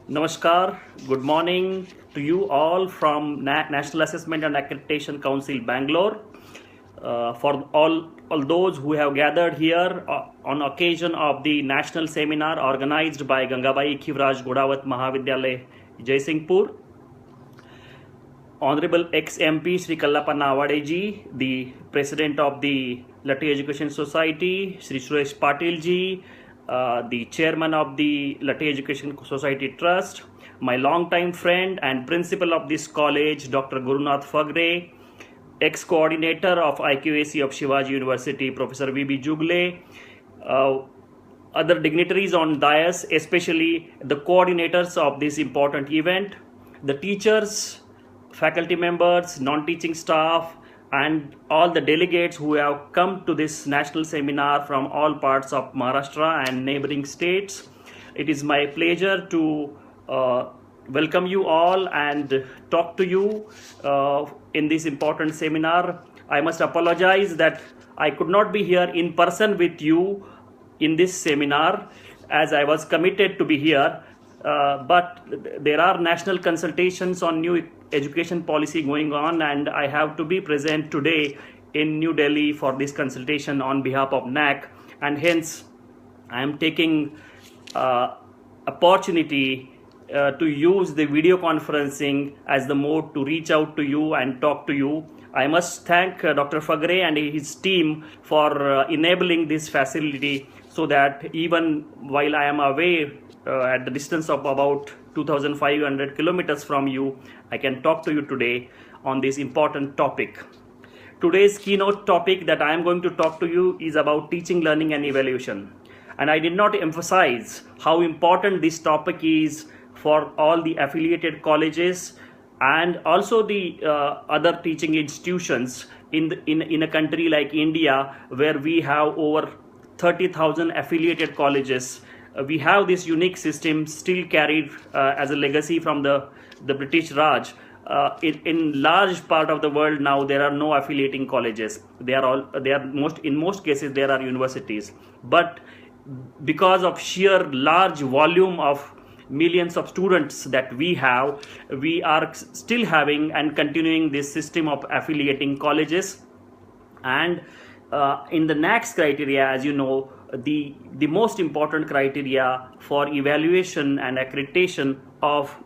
Namaskar, good morning to you all from National Assessment and Accreditation Council, Bangalore. For all those who have gathered here on occasion of the national seminar organized by Gangabai Khivraj Godawat Mahavidyalaya, Jaisinghpur. Honorable ex-MP Sri Kallappa Nawade ji, the President of the Latti Education Society, Sri Suresh Patil ji, the Chairman of the Latti Education Society Trust, my longtime friend and Principal of this college, Dr. Gurunath Fagre, ex-coordinator of IQAC of Shivaji University, Professor V.B. Jugle, other dignitaries on dais, especially the coordinators of this important event, the teachers, faculty members, non-teaching staff, and all the delegates who have come to this national seminar from all parts of Maharashtra and neighboring states. It is my pleasure to welcome you all and talk to you in this important seminar. I must apologize that I could not be here in person with you in this seminar as I was committed to be here. But there are national consultations on new education policy going on, and I have to be present today in New Delhi for this consultation on behalf of NAC, and hence I am taking opportunity to use the video conferencing as the mode to reach out to you and talk to you. I must thank Dr. Fagre and his team for enabling this facility so that even while I am away at the distance of about 2,500 kilometers from you, I can talk to you today on this important topic. Today's keynote topic that I am going to talk to you is about teaching, learning and evaluation. And I did not emphasize how important this topic is for all the affiliated colleges and also the other teaching institutions in a country like India, where we have over 30,000 affiliated colleges. We have this unique system still carried as a legacy from the British Raj. In large part of the world now, there are no affiliating colleges. In most cases there are universities. But because of sheer large volume of millions of students that we have, we are still having and continuing this system of affiliating colleges. And in the NAACS criteria, as you know, the most important criteria for evaluation and accreditation of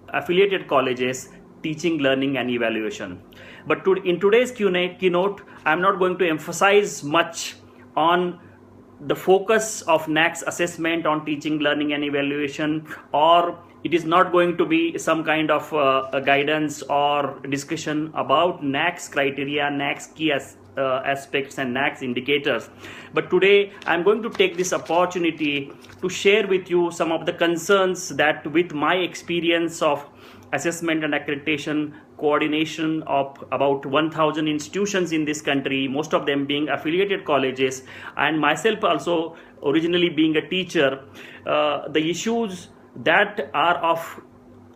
affiliated colleges, teaching, learning and evaluation. But in today's keynote, I'm not going to emphasize much on the focus of NAACS assessment on teaching, learning and evaluation, or it is not going to be some kind of a guidance or discussion about NAACS criteria, NAACS key aspects and NAACS indicators. But today I'm going to take this opportunity to share with you some of the concerns that, with my experience of assessment and accreditation coordination of about 1,000 institutions in this country, most of them being affiliated colleges, and myself also originally being a teacher, the issues that are of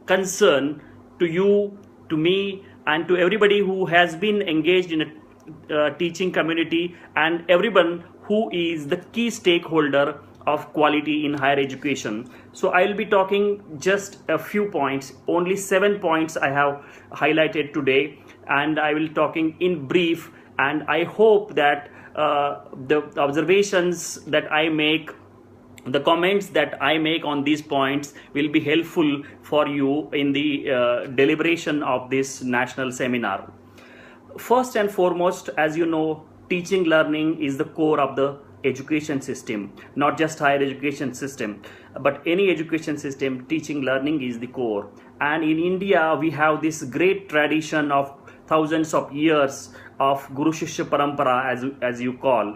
concern to you, to me, and to everybody who has been engaged in a teaching community and everyone who is the key stakeholder of quality in higher education. So I will be talking just a few points, only 7 points I have highlighted today, and I will talking in brief, and I hope that the observations that I make, the comments that I make on these points will be helpful for you in the deliberation of this national seminar. First and foremost, as you know, teaching, learning is the core of the education system, not just higher education system, but any education system. Teaching, learning is the core. And in India, we have this great tradition of thousands of years of Guru Shishya Parampara, as you call.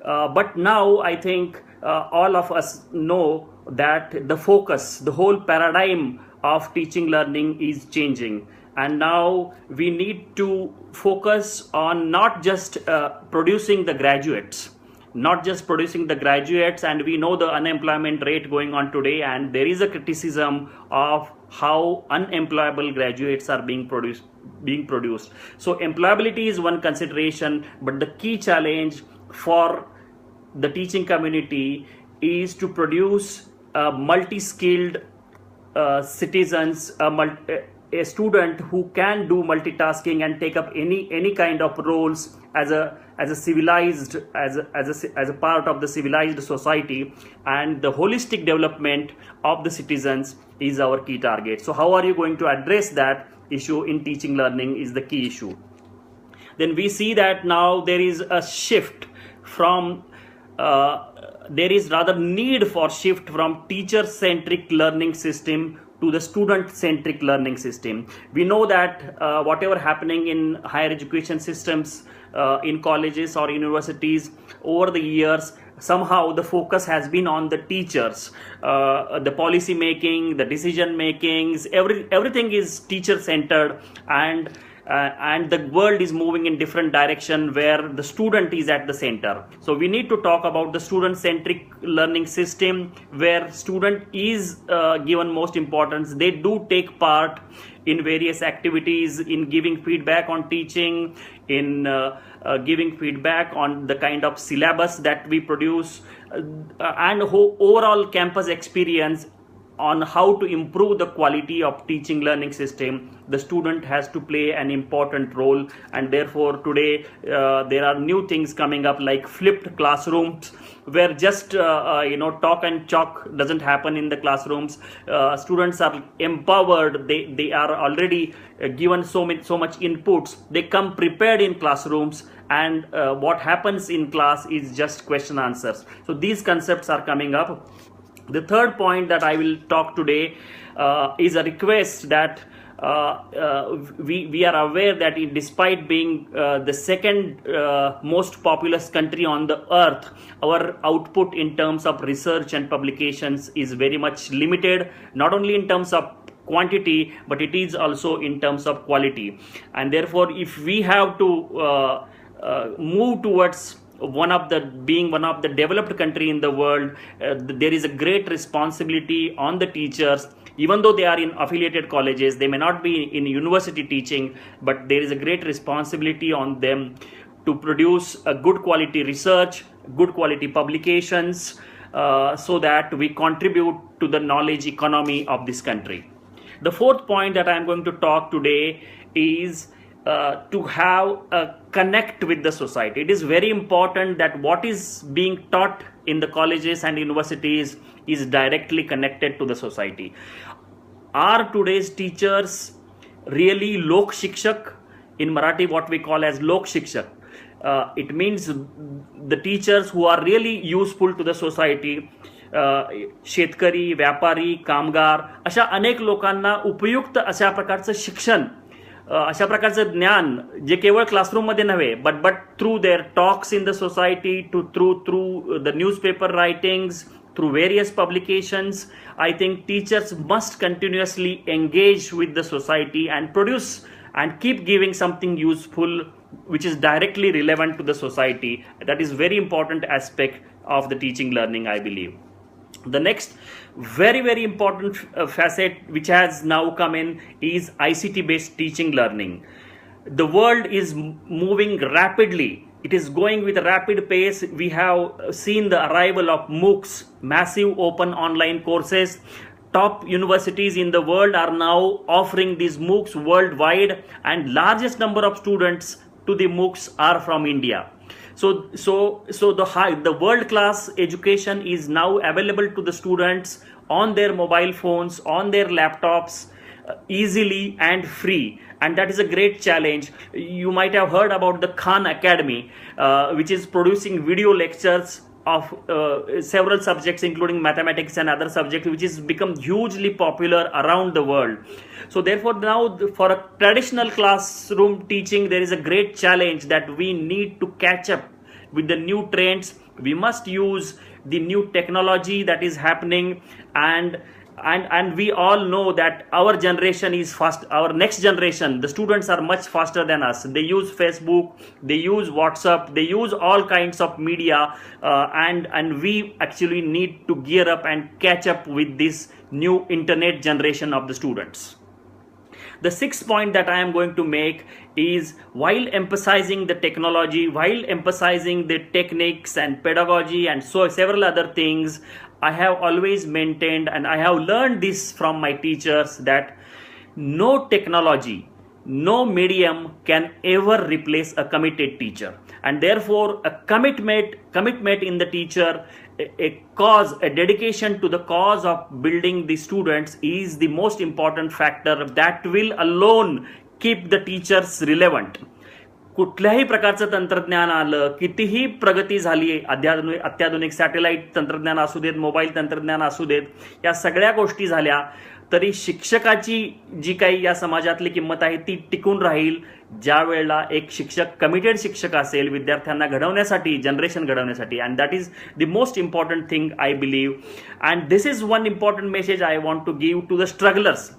But now I think all of us know that the focus, the whole paradigm of teaching, learning is changing. And now we need to focus on not just producing the graduates, and we know the unemployment rate going on today, and there is a criticism of how unemployable graduates are being produced. So employability is one consideration, but the key challenge for the teaching community is to produce multi-skilled citizens, a student who can do multitasking and take up any kind of roles as a civilized, as a part of the civilized society, and the holistic development of the citizens is our key target. So how are you going to address that issue in teaching learning is the key issue. Then we see that now there is a shift from there is rather need for shift from teacher-centric learning system to the student-centric learning system. We know that whatever happening in higher education systems, in colleges or universities over the years, somehow the focus has been on the teachers, the policy making, the decision makings, everything is teacher centered, and the world is moving in different direction where the student is at the center. So we need to talk about the student centric learning system where student is given most importance. They do take part in various activities, in giving feedback on teaching, in giving feedback on the kind of syllabus that we produce, and overall campus experience on how to improve the quality of teaching learning system. The student has to play an important role, and therefore today there are new things coming up like flipped classrooms, where just talk and chalk doesn't happen in the classrooms. Students are empowered, they are already given so much inputs, they come prepared in classrooms, and what happens in class is just question answers. So these concepts are coming up. The third point that I will talk today is a request that we are aware that despite being the second most populous country on the earth, our output in terms of research and publications is very much limited, not only in terms of quantity, but it is also in terms of quality. And therefore, if we have to move towards being one of the developed country in the world, there is a great responsibility on the teachers. Even though they are in affiliated colleges, they may not be in university teaching, but there is a great responsibility on them to produce a good quality research, good quality publications, so that we contribute to the knowledge economy of this country. The fourth point that I am going to talk today is to have a connect with the society. It is very important that what is being taught in the colleges and universities is directly connected to the society. Are today's teachers really lok shikshak? In Marathi, what we call as lok shikshak. It means the teachers who are really useful to the society. शेतकरी, व्यापारी, कामगार अशा अनेक लोकांना उपयुक्त अशा प्रकारचं शिक्षण, अशा प्रकारचं ज्ञान जे केवळ क्लासरूममध्ये नव्हे, but through their talks in the society, through the newspaper writings, through various publications. I think teachers must continuously engage with the society and produce and keep giving something useful which is directly relevant to the society. That is very important aspect of the teaching learning, I believe. The next very important facet which has now come in is ICT based teaching learning. The world is moving rapidly. It is going with a rapid pace. We have seen the arrival of MOOCs, massive open online courses. Top universities in the world are now offering these MOOCs worldwide, and largest number of students to the MOOCs are from India. So the world class education is now available to the students on their mobile phones, on their laptops, easily and free, and that is a great challenge. You might have heard about the Khan Academy, which is producing video lectures of several subjects including mathematics and other subjects, which has become hugely popular around the world. So therefore now for a traditional classroom teaching, there is a great challenge that we need to catch up with the new trends. We must use the new technology that is happening, and we all know that our generation is fast. Our next generation, the students are much faster than us. They use Facebook, they use WhatsApp, they use all kinds of media, and we actually need to gear up and catch up with this new internet generation of the students. The sixth point that I am going to make is, while emphasizing the technology, while emphasizing the techniques and pedagogy and so several other things, I have always maintained, and I have learned this from my teachers, that no technology, no medium can ever replace a committed teacher. And therefore, a commitment in the teacher, a cause, a dedication to the cause of building the students is the most important factor that will alone keep the teachers relevant. कुठल्याही प्रकारचं तंत्रज्ञान आलं, कितीही प्रगती झाली, अत्याधुनिक satellite तंत्रज्ञान असू देत, मोबाईल तंत्रज्ञान असू देत, या सगळ्या गोष्टी झाल्या तरी शिक्षकाची जी काही या समाजातली किंमत आहे ती टिकून राहील ज्या वेळेला एक शिक्षक, कमिटेड शिक्षक असेल विद्यार्थ्यांना घडवण्यासाठी, जनरेशन घडवण्यासाठी. And that is the most important thing I believe. And this is one important message I want to give to the strugglers.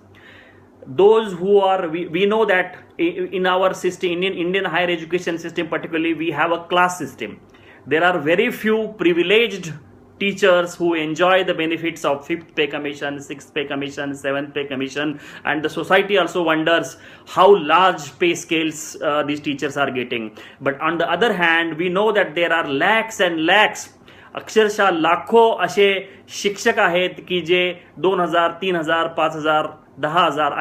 Those who are, we know that in our system, Indian higher education system particularly, we have a class system. There are very few privileged teachers who enjoy the benefits of 5th pay commission, 6th pay commission, 7th pay commission, and the society also wonders how large pay scales these teachers are getting. But on the other hand, we know that there are lakhs and lakhs, अक्षरशः लाखो असे शिक्षक आहेत की जे 2,000, 3,000, 5,000, 10,000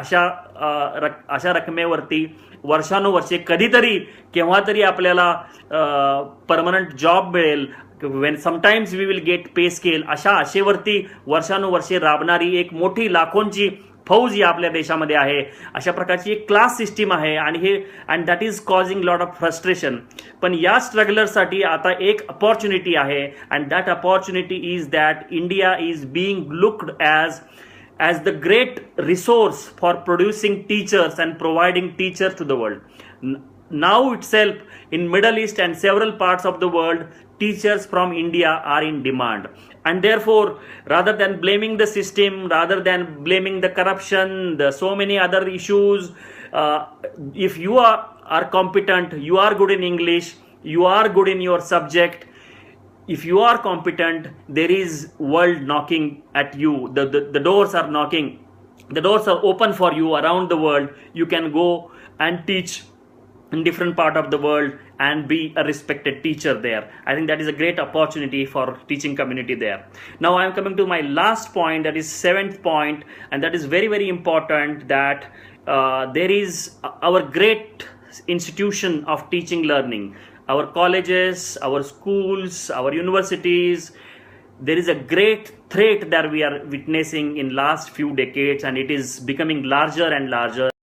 अशा रकमेवरती वर्षानुवर्षे कधीतरी केव्हा तरी आपल्याला परमनंट जॉब मिळेल, when sometimes we will get pay scale, अशा आशेवरती वर्षानुवर्षे राबणारी एक मोठी लाखोंची फौज ही आपल्या देशामध्ये आहे. अशा प्रकारची एक क्लास सिस्टीम आहे आणि and that is causing lot of frustration. पण या स्ट्रगलरसाठी आता एक अपॉर्च्युनिटी आहे, and that opportunity is that India is being looked as the great resource for producing teachers and providing teachers to the world. Now itself, in Middle East and several parts of the world, teachers from India are in demand. And therefore, rather than blaming the system, rather than blaming the corruption, the so many other issues, if you are competent, you are good in English, you are good in your subject, if you are competent, there is world knocking at you. The doors are knocking. The doors are open for you around the world. You can go and teach in different part of the world and be a respected teacher there. I think that is a great opportunity for teaching community there. Now I am coming to my last point, that is 7th point, and that is very, very important, that there is our great institution of teaching learning. Our colleges, our schools, our universities, there is a great threat that we are witnessing in last few decades, and it is becoming larger and larger.